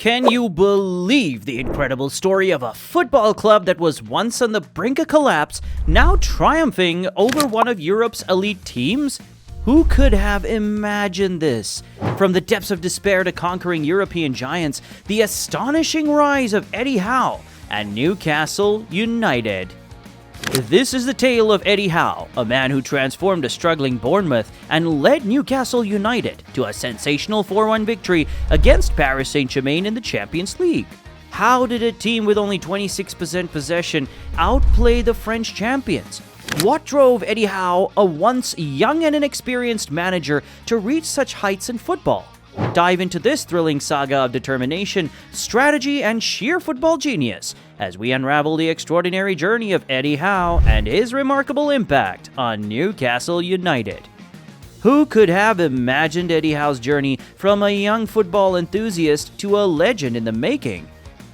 Can you believe the incredible story of a football club that was once on the brink of collapse, now triumphing over one of Europe's elite teams? Who could have imagined this? From the depths of despair to conquering European giants, the astonishing rise of Eddie Howe and Newcastle United. This is the tale of Eddie Howe, a man who transformed a struggling Bournemouth and led Newcastle United to a sensational 4-1 victory against Paris Saint-Germain in the Champions League. How did a team with only 26% possession outplay the French champions? What drove Eddie Howe, a once young and inexperienced manager, to reach such heights in football? Dive into this thrilling saga of determination, strategy, and sheer football genius as we unravel the extraordinary journey of Eddie Howe and his remarkable impact on Newcastle United. Who could have imagined Eddie Howe's journey from a young football enthusiast to a legend in the making?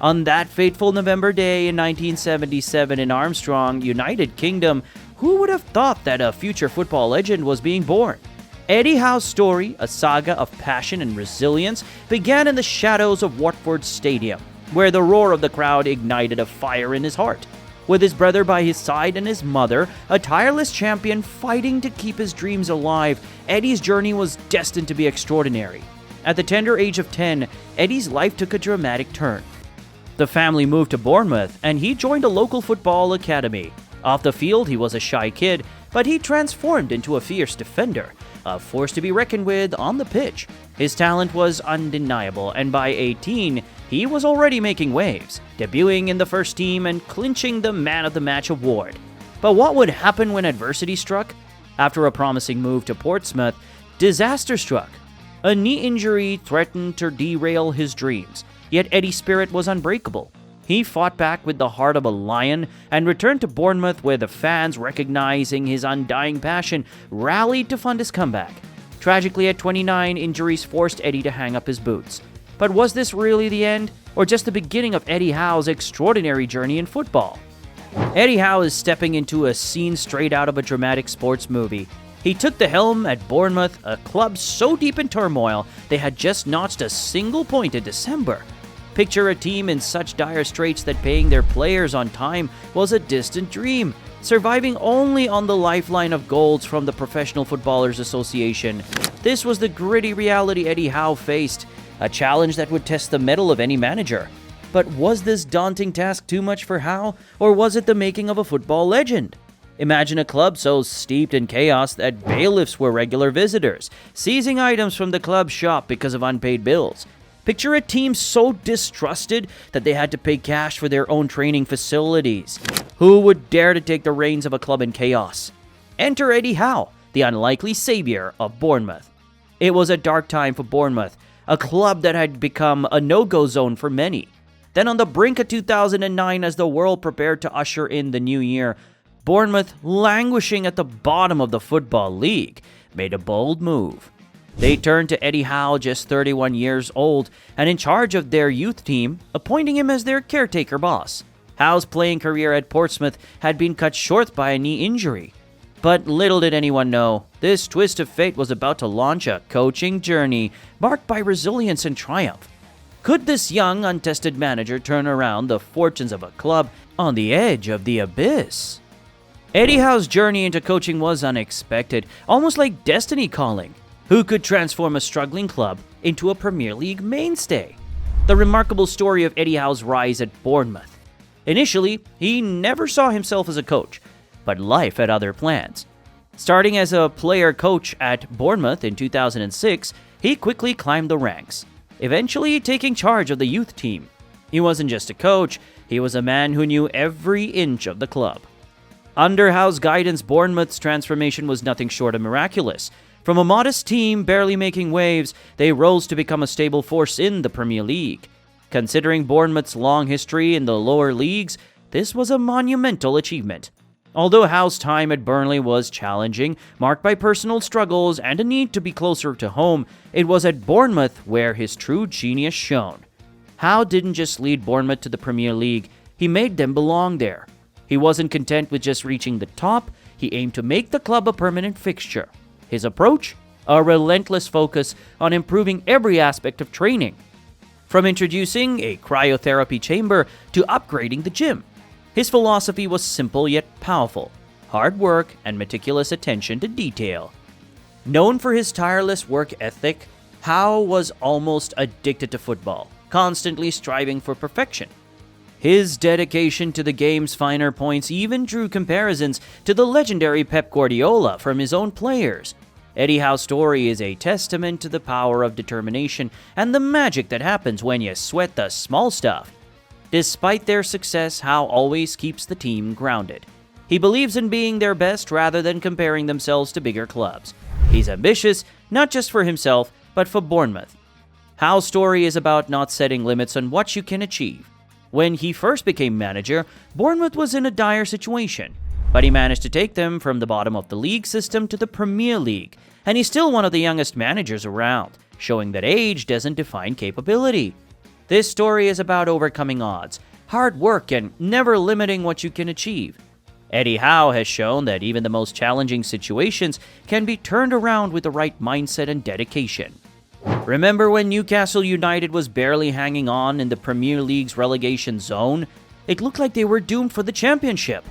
On that fateful November day in 1977 in Armstrong, United Kingdom, who would have thought that a future football legend was being born? Eddie Howe's story, a saga of passion and resilience, began in the shadows of Watford Stadium, where the roar of the crowd ignited a fire in his heart. With his brother by his side and his mother, a tireless champion fighting to keep his dreams alive, Eddie's journey was destined to be extraordinary. At the tender age of 10, Eddie's life took a dramatic turn. The family moved to Bournemouth, and he joined a local football academy. Off the field, he was a shy kid, but he transformed into a fierce defender, a force to be reckoned with on the pitch. His talent was undeniable, and by 18, he was already making waves, debuting in the first team and clinching the Man of the Match award. But what would happen when adversity struck? After a promising move to Portsmouth, disaster struck. A knee injury threatened to derail his dreams, yet Eddie's spirit was unbreakable. He fought back with the heart of a lion and returned to Bournemouth, where the fans, recognizing his undying passion, rallied to fund his comeback. Tragically, at 29, injuries forced Eddie to hang up his boots. But was this really the end, or just the beginning of Eddie Howe's extraordinary journey in football? Eddie Howe is stepping into a scene straight out of a dramatic sports movie. He took the helm at Bournemouth, a club so deep in turmoil they had just notched a single point in December. Picture a team in such dire straits that paying their players on time was a distant dream, surviving only on the lifeline of golds from the Professional Footballers Association. This was the gritty reality Eddie Howe faced, a challenge that would test the mettle of any manager. But was this daunting task too much for Howe, or was it the making of a football legend? Imagine a club so steeped in chaos that bailiffs were regular visitors, seizing items from the club's shop because of unpaid bills. Picture a team so distrusted that they had to pay cash for their own training facilities. Who would dare to take the reins of a club in chaos? Enter Eddie Howe, the unlikely savior of Bournemouth. It was a dark time for Bournemouth, a club that had become a no-go zone for many. Then on the brink of 2009, as the world prepared to usher in the new year, Bournemouth, languishing at the bottom of the Football League, made a bold move. They turned to Eddie Howe, just 31 years old, and in charge of their youth team, appointing him as their caretaker boss. Howe's playing career at Portsmouth had been cut short by a knee injury. But little did anyone know, this twist of fate was about to launch a coaching journey marked by resilience and triumph. Could this young, untested manager turn around the fortunes of a club on the edge of the abyss? Eddie Howe's journey into coaching was unexpected, almost like destiny calling. Who could transform a struggling club into a Premier League mainstay? The remarkable story of Eddie Howe's rise at Bournemouth. Initially, he never saw himself as a coach, but life had other plans. Starting as a player-coach at Bournemouth in 2006, he quickly climbed the ranks, eventually taking charge of the youth team. He wasn't just a coach, he was a man who knew every inch of the club. Under Howe's guidance, Bournemouth's transformation was nothing short of miraculous. From a modest team barely making waves, they rose to become a stable force in the Premier League. Considering Bournemouth's long history in the lower leagues, this was a monumental achievement. Although Howe's time at Burnley was challenging, marked by personal struggles and a need to be closer to home, it was at Bournemouth where his true genius shone. Howe didn't just lead Bournemouth to the Premier League, he made them belong there. He wasn't content with just reaching the top, he aimed to make the club a permanent fixture. His approach? A relentless focus on improving every aspect of training. from introducing a cryotherapy chamber to upgrading the gym. His philosophy was simple yet powerful: hard work and meticulous attention to detail. Known for his tireless work ethic, Howe was almost addicted to football, constantly striving for perfection. His dedication to the game's finer points even drew comparisons to the legendary Pep Guardiola from his own players. Eddie Howe's story is a testament to the power of determination and the magic that happens when you sweat the small stuff. Despite their success, Howe always keeps the team grounded. He believes in being their best rather than comparing themselves to bigger clubs. He's ambitious, not just for himself, but for Bournemouth. Howe's story is about not setting limits on what you can achieve. When he first became manager, Bournemouth was in a dire situation, but he managed to take them from the bottom of the league system to the Premier League, and he's still one of the youngest managers around, showing that age doesn't define capability. This story is about overcoming odds, hard work, and never limiting what you can achieve. Eddie Howe has shown that even the most challenging situations can be turned around with the right mindset and dedication. Remember when Newcastle United was barely hanging on in the Premier League's relegation zone? It looked like they were doomed for the championship.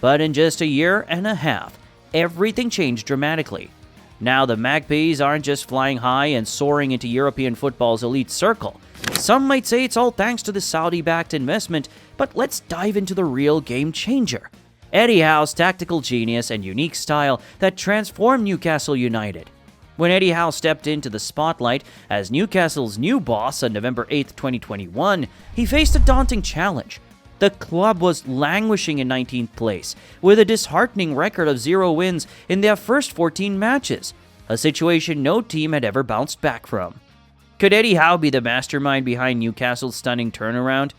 But in just a year and a half, everything changed dramatically. Now the Magpies aren't just flying high and soaring into European football's elite circle. Some might say it's all thanks to the Saudi-backed investment, but let's dive into the real game changer: Eddie Howe's tactical genius and unique style that transformed Newcastle United. When Eddie Howe stepped into the spotlight as Newcastle's new boss on November 8, 2021, he faced a daunting challenge. The club was languishing in 19th place, with a disheartening record of 0 wins in their first 14 matches, a situation no team had ever bounced back from. Could Eddie Howe be the mastermind behind Newcastle's stunning turnaround?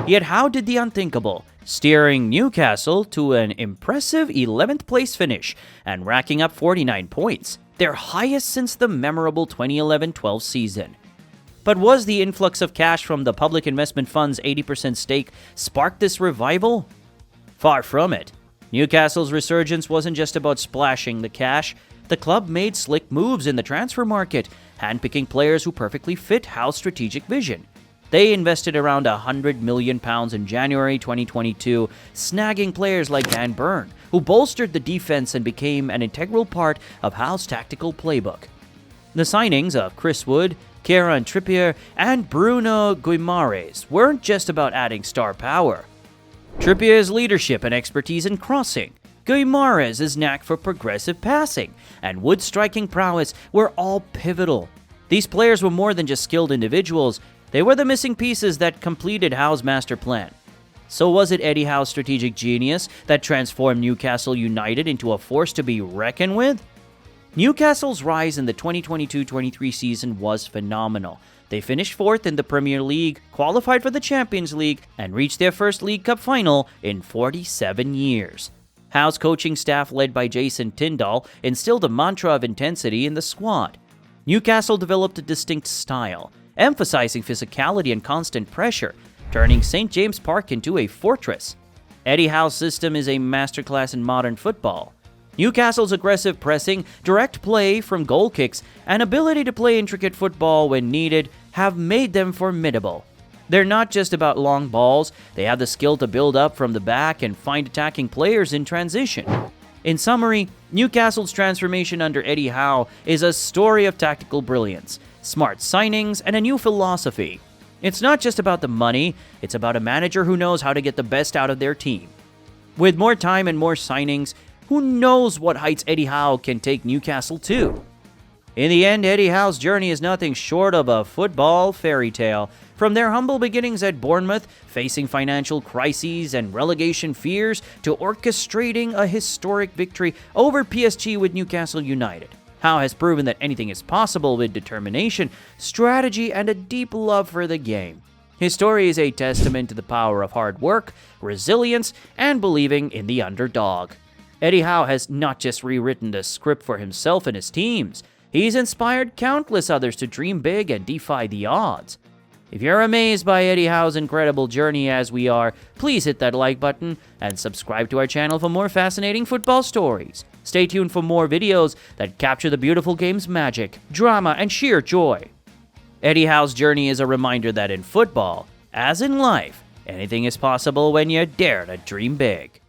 Yet Howe did the unthinkable, steering Newcastle to an impressive 11th place finish and racking up 49 points, their highest since the memorable 2011-12 season. But was the influx of cash from the public investment fund's 80% stake sparked this revival? Far from it. Newcastle's resurgence wasn't just about splashing the cash. The club made slick moves in the transfer market, handpicking players who perfectly fit Howe's strategic vision. They invested around £100 million in January 2022, snagging players like Dan Burn, who bolstered the defense and became an integral part of Howe's tactical playbook. The signings of Chris Wood, Kieran Trippier, and Bruno Guimaraes weren't just about adding star power. Trippier's leadership and expertise in crossing, Guimaraes' knack for progressive passing, and Wood's striking prowess were all pivotal. These players were more than just skilled individuals. They were the missing pieces that completed Howe's master plan. So was it Eddie Howe's strategic genius that transformed Newcastle United into a force to be reckoned with? Newcastle's rise in the 2022-23 season was phenomenal. They finished 4th in the Premier League, qualified for the Champions League, and reached their first League Cup final in 47 years. Howe's coaching staff, led by Jason Tindall, instilled a mantra of intensity in the squad. Newcastle developed a distinct style, emphasizing physicality and constant pressure, turning St. James Park into a fortress. Eddie Howe's system is a masterclass in modern football. Newcastle's aggressive pressing, direct play from goal kicks, and ability to play intricate football when needed have made them formidable. They're not just about long balls, they have the skill to build up from the back and find attacking players in transition. In summary, Newcastle's transformation under Eddie Howe is a story of tactical brilliance, smart signings, and a new philosophy. It's not just about the money, it's about a manager who knows how to get the best out of their team. With more time and more signings, who knows what heights Eddie Howe can take Newcastle to? In the end, Eddie Howe's journey is nothing short of a football fairy tale. From their humble beginnings at Bournemouth, facing financial crises and relegation fears, to orchestrating a historic victory over PSG with Newcastle United, Howe has proven that anything is possible with determination, strategy, and a deep love for the game. His story is a testament to the power of hard work, resilience, and believing in the underdog. Eddie Howe has not just rewritten the script for himself and his teams, he's inspired countless others to dream big and defy the odds. If you're amazed by Eddie Howe's incredible journey as we are, please hit that like button and subscribe to our channel for more fascinating football stories. Stay tuned for more videos that capture the beautiful game's magic, drama, and sheer joy. Eddie Howe's journey is a reminder that in football, as in life, anything is possible when you dare to dream big.